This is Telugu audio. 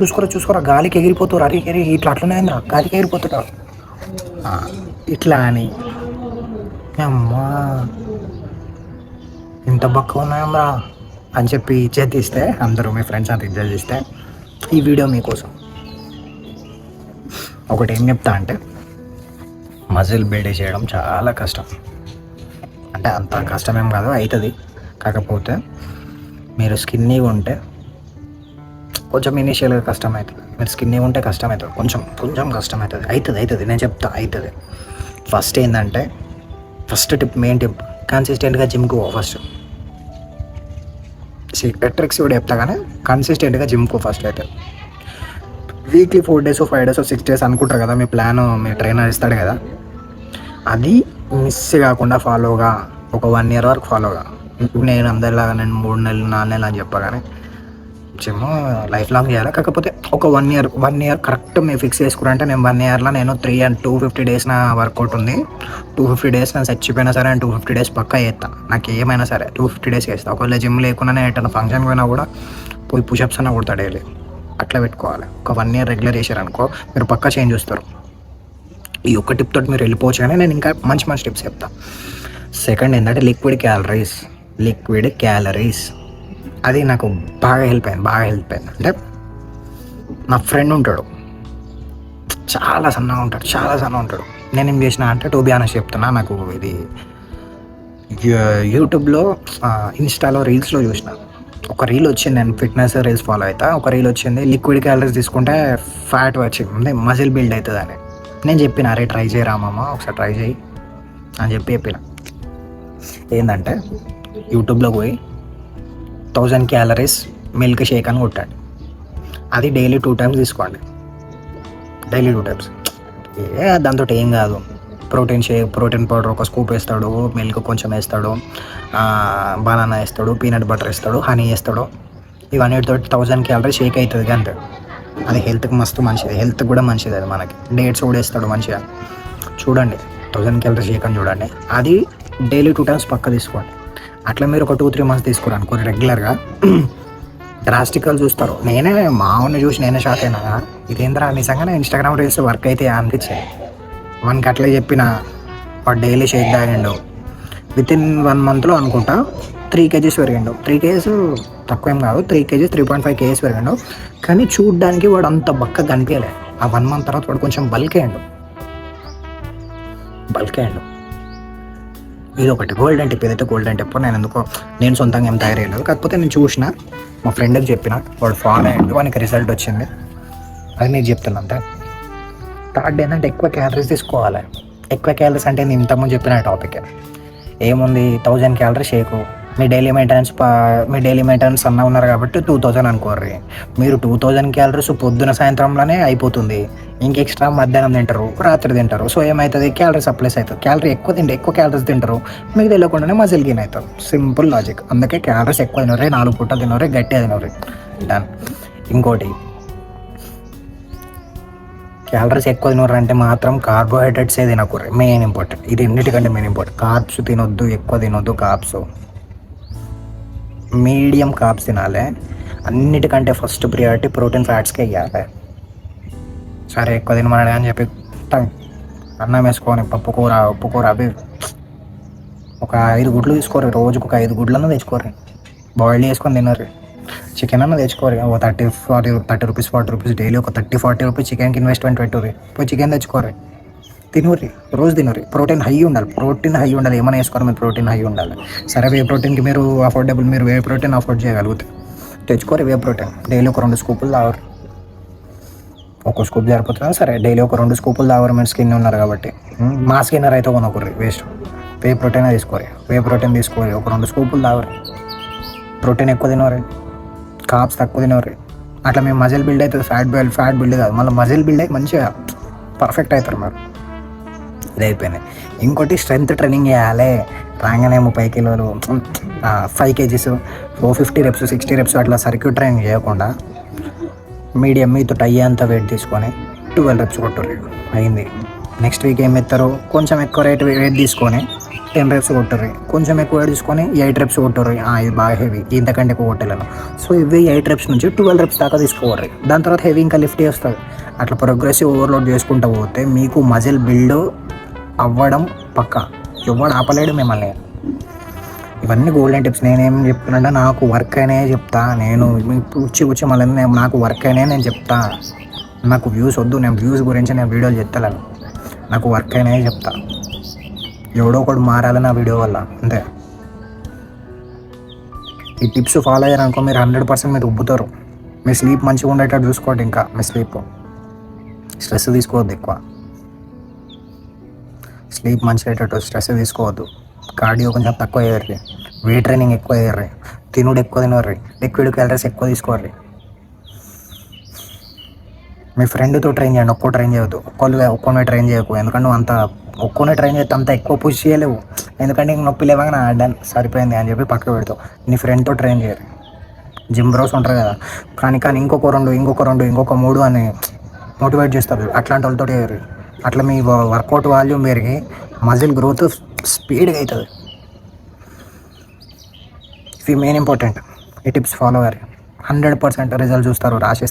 చూసుకోరా గాలికి ఎగిరిపోతారు. అరే ఇట్లా అట్లనే అయిందా, గాలికి ఎగిరిపోతుంటారు ఇట్లా అని. అమ్మా ఇంత బక్క ఉన్నాయమ్మా అని చెప్పి ఇచ్చేది తీస్తే అందరూ మీ ఫ్రెండ్స్ అంతా ఇచ్చేది తీస్తే ఈ వీడియో మీకోసం. ఒకటి ఏం చెప్తా అంటే, మజిల్ బిల్డ్ చేయడం చాలా కష్టం. అంటే అంత కష్టమేం కాదు, అవుతుంది. కాకపోతే మీరు స్కిన్నీగా ఉంటే కొంచెం ఇనీషియల్గా కష్టం అవుతుంది. మీరు స్కిన్నీగా ఉంటే కష్టం అవుతుంది, కొంచెం కష్టం అవుతుంది. నేను చెప్తా అవుతుంది. ఫస్ట్ ఏంటంటే, మెయిన్ టిప్ కన్సిస్టెంట్గా జిమ్కి పో. ఫస్ట్ సీక్రెట్ ట్రిక్స్ కూడా చెప్తా, కానీ కన్సిస్టెంట్గా జిమ్కు ఫస్ట్ అయితే వీక్లీ 4 days 5 days 6 days అనుకుంటారు కదా, మీ ప్లాన్ మీ ట్రైనర్ ఇస్తాడు కదా, అది మిస్ కాకుండా ఫాలోగా ఒక 1 year వరకు ఫాలోగా. నేను అందరిలాగా నేను 3 నెలలు 4 నెలలు అని చెప్పా, కానీ జిమ్ లైఫ్ లాంగ్ చేయాలి. కాకపోతే ఒక 1 year కరెక్ట్ మీరు ఫిక్స్ చేసుకున్నారంటే, నేను 1 yearలో నేను 250 days నా వర్కౌట్ ఉంది. 250 days నేను చచ్చిపోయినా సరే, నేను 250 days పక్కా చేస్తాను. నాకు ఏమైనా సరే 250 days చేస్తాను. ఒకవేళ జిమ్ లేకుండా నేను ఎట్లా ఫంక్షన్కి పోయినా కూడా పోయి పుషప్స్ అన్న కొడతా డైలీ. అట్లా పెట్టుకోవాలి. ఒక 1 year రెగ్యులర్ చేశారనుకో, మీరు పక్కా చేంజ్ చూస్తారు. ఈ ఒక్క టిప్ తోటి మీరు వెళ్ళిపోవచ్చు, కానీ నేను ఇంకా మంచి టిప్స్ చెప్తాను. సెకండ్ ఏంటంటే లిక్విడ్ క్యాలరీస్. అది నాకు బాగా హెల్ప్ అయింది. అంటే నా ఫ్రెండ్ ఉంటాడు, చాలా సన్నగా ఉంటాడు. నేను ఏం చేసిన అంటే, టు బి ఆనెస్ట్ చెప్తున్నా, నాకు ఇది యూట్యూబ్లో ఇన్స్టాలో రీల్స్లో చూసిన ఒక రీల్ వచ్చింది. నేను ఫిట్నెస్ రీల్స్ ఫాలో అవుతా. ఒక రీల్ వచ్చింది, లిక్విడ్ క్యాలరీస్ తీసుకుంటే ఫ్యాట్ వచ్చింది, మజిల్ బిల్డ్ అవుతుంది అని. నేను చెప్పిన, అరే ట్రై చేయరా మామ, ఒకసారి ట్రై చేయి అని చెప్పిన. ఏంటంటే యూట్యూబ్లో పోయి 1000 calories మిల్క్ షేక్ అని కొట్టాడు. అది డైలీ 2 times తీసుకోండి. Daily 2 times. దాంతో ఏం కాదు. ప్రోటీన్ పౌడర్ ఒక స్కూప్ వేస్తాడు, మిల్క్ కొంచెం వేస్తాడు, బనానా వేస్తాడు, పీనట్ బటర్ వేస్తాడు, హనీ వేస్తాడు. ఇవన్నిటితో 1000 calories షేక్ అవుతుంది అంతే. అది హెల్త్కి మస్తు మంచిది, హెల్త్ కూడా మంచిది. అది మనకి డేట్స్ కూడా వేస్తాడు మంచిగా. చూడండి 1000 calories షేక్ అని చూడండి. అది డైలీ 2 times పక్క తీసుకోండి. అట్లా మీరు ఒక 2-3 months తీసుకుని అనుకోండి రెగ్యులర్గా, డ్రాస్టికల్ చూస్తారు. నేనే మామూలు చూసి నేనే షాక్ అయినా, ఇదేంద్రా నిజంగానే ఇన్స్టాగ్రామ్ రీల్స్ వర్క్ అయితే అనిపించాయి. వానికి అట్లే చెప్పిన, వాడు డైలీ షేక్ తాగిండు. వితిన్ 1 monthలో అనుకుంటా 3 kgs పెరిగిండు. 3 kgs తక్కువ ఏం కాదు, 3 kgs 3.5 kgs పెరిగిండు. కానీ చూడ్డానికి వాడు అంత బక్క కనిపించలే. ఆ 1 month తర్వాత వాడు కొంచెం బల్క్ అయ్యాడు. ఇది ఒకటి గోల్డెన్ టిప్. ఏదైతే గోల్డెన్ టిప్ నేను సొంతంగా ఏం తయారయ్యలేదు, కాకపోతే నేను చూసిన, మా ఫ్రెండ్కి చెప్పిన, వాడు ఫాలో అయ్యాడు, వానికి రిజల్ట్ వచ్చింది. అది నేను చెప్తున్నా అంతే. థర్డ్ ఏంటంటే ఎక్కువ క్యాలరీస్ తీసుకోవాలి. ఎక్కువ క్యాలరీస్ అంటే నేను ఇంతకుముందు చెప్పిన టాపిక్ ఏముంది, 1000 calories షేకు. మీ డైలీ మెయింటెనెన్స్ అన్న ఉన్నారు కాబట్టి 2000 అనుకోర్రి. మీరు 2000 calories పొద్దున సాయంత్రంలోనే అయిపోతుంది. ఇంక ఎక్స్ట్రా మధ్యాహ్నం తింటారు, రాత్రి తింటారు. సో ఏమవుతుంది, క్యాలరీ సప్లైస్ అవుతుంది. ఎక్కువ క్యాలరీస్ తింటారు, మీకు తెలియకుండానే మజిల్ గెయిన్ అవుతారు. Simple logic. అందుకే క్యాలరీస్ ఎక్కువ తినరే, 4 పూటలు తినరే, గట్టిగా తినరే. డన్. ఇంకోటి, క్యాలరీస్ ఎక్కువ తినరంటే మాత్రం కార్బోహైడ్రేట్సే తినకూడదు. Main important. ఇది ఎన్నిటికంటే మెయిన్ ఇంపార్టెంట్. కార్బ్స్ తినొద్దు, ఎక్కువ తినొద్దు. కార్బ్స్ మీడియం కార్బ్స్ తినాలి. అన్నిటికంటే ఫస్ట్ ప్రియారిటీ ప్రోటీన్ ఫ్యాట్స్కే ఇవ్వాలి. సరే ఎక్కువ తినమని అని చెప్పి అన్నం వేసుకొని పప్పు కూర, ఉప్పు కూర అవి ఒక 5 గుడ్లు తీసుకోరు. రోజుకు ఒక 5 గుడ్లన్నా తెచ్చుకోరు. బాయిల్ చేసుకొని తినరు. చికెన్ అన్న తెచ్చుకోరు. ఒక 30 రూపీస్ 40 రూపీస్ డైలీ ఒక 30-40 రూపీస్ చికెన్కి ఇన్వెస్ట్మెంట్ పెట్టుర్రి. పోయి చికెన్ తెచ్చుకోరు, తినూరి, రోజు తినూరి. ప్రోటీన్ హై ఉండాలి. ఏమైనా వేసుకోరు, మీరు ప్రోటీన్ హై ఉండాలి. సరే వే ప్రోటీన్కి మీరు మీరు వే ప్రోటీన్ అఫోర్డ్ చేయగలిగితే తెచ్చుకోరు. వే ప్రోటీన్ డైలీ ఒక 2 స్కూపులు తాగరు. ఒక స్కూప్ సరిపోతుందా? సరే డైలీ ఒక 2 స్కూపులు తాగరు. మీరు స్కిన్ ఉన్నారు కాబట్టి. మా స్కిన్నర్ అయితే కొనకూర్రి, వేస్ట్. వే ప్రోటీన్ తీసుకోరు. ఒక 2 స్కూపులు తాగరు. ప్రోటీన్ ఎక్కువ తినరు, కార్బ్స్ తక్కువ తినరు. అట్లా మేము మజిల్ బిల్డ్ అవుతుంది. ఫ్యాట్ బిల్డ్ కాదు, మళ్ళీ మజిల్ బిల్డ్ అయ్యి మంచిగా పర్ఫెక్ట్ అవుతారు మీరు. ఇది అయిపోయినాయి. ఇంకోటి స్ట్రెంత్ ట్రైనింగ్ చేయాలి. రాగానే 30 కిలోలు 5 kgs 450 reps 60 reps అట్లా సర్క్యూట్ ట్రైనింగ్ చేయకుండా మీడియం మీతో అయ్యేంత వెయిట్ తీసుకొని 12 reps కొట్టుర్రి. అయింది. నెక్స్ట్ వీక్ ఏం ఎత్తారు, కొంచెం ఎక్కువ వెయిట్ తీసుకొని 10 reps కొట్టరు. కొంచెం ఎక్కువ తీసుకొని 8 reps కొట్టరు. ఇది బాగా హెవీ, ఇంతకంటే ఎక్కువ కొట్టలేను. సో ఇవి 8 reps నుంచి 12 reps దాకా తీసుకోవాలి. దాని తర్వాత హెవీ ఇంకా లిఫ్ట్ చేస్తుంది. అట్లా ప్రోగ్రెసివ్ ఓవర్లోడ్ చేసుకుంటూ పోతే మీకు మజిల్ బిల్డ్ అవ్వడం పక్కా. ఎవడు ఆపలేడు మిమ్మల్ని. ఇవన్నీ గోల్డెన్ టిప్స్. నేనేం చెప్తున్నా, నాకు వర్క్ అయినా చెప్తా. నేను కూర్చి మళ్ళీ నాకు వర్క్ అయినా నేను చెప్తా. నాకు వ్యూస్ వద్దు, నేను వ్యూస్ గురించి నేను వీడియోలు చెప్తాను. నాకు వర్క్ అయినా చెప్తా. ఎవడో ఒకడు మారాలి నా వీడియో వల్ల, అంతే. ఈ టిప్స్ ఫాలో అయ్యారనుకో మీరు 100% మీరు ఉబ్బుతారు. మీ స్లీప్ మంచిగా ఉండేటట్టు చూసుకోండి. ఇంకా మీ స్లీప్ స్ట్రెస్ తీసుకోవద్దు ఎక్కువ. స్లీప్ మంచిగా అయ్యేటట్టు స్ట్రెస్ తీసుకోవద్దు. కార్డియో కొంచెం తక్కువ అయ్యారు. వెయిట్ ట్రైనింగ్ ఎక్కువ అయ్యారు. తినుడు ఎక్కువ తినరు. లిక్విడ్ క్యాలరీస్ ఎక్కువ తీసుకోవాలి. మీ ఫ్రెండ్తో ట్రైన్ చేయండి. ఒక్కో ట్రైన్ చేయవద్దు. ఒక్కొనే ట్రైన్ చేయకు. ఎందుకంటే నువ్వు అంత ఒక్కొనే ట్రైన్ చేస్తే అంత ఎక్కువ పుష్ చేయలేవు. ఎందుకంటే నీకు నొప్పి లేవగా నా డన్ సరిపోయింది అని చెప్పి పక్కకు పెడతావు. నీ ఫ్రెండ్తో ట్రైన్ చేయరు. జిమ్ బ్రోస్ ఉంటారు కదా, కానీ ఇంకొక 2 ఇంకొక 3 అని మోటివేట్ చేస్తారు. అట్లాంటి వాళ్ళతో చేయరు. అట్లా మీ వర్కౌట్ వాల్యూమ్ పెరిగి మజిల్ గ్రోత్ స్పీడ్గా అవుతుంది. ఇవి మెయిన్ ఇంపార్టెంట్. ఈ టిప్స్ ఫాలో అయ్యారు 100% రిజల్ట్ చూస్తారు. రాసేస్తారు.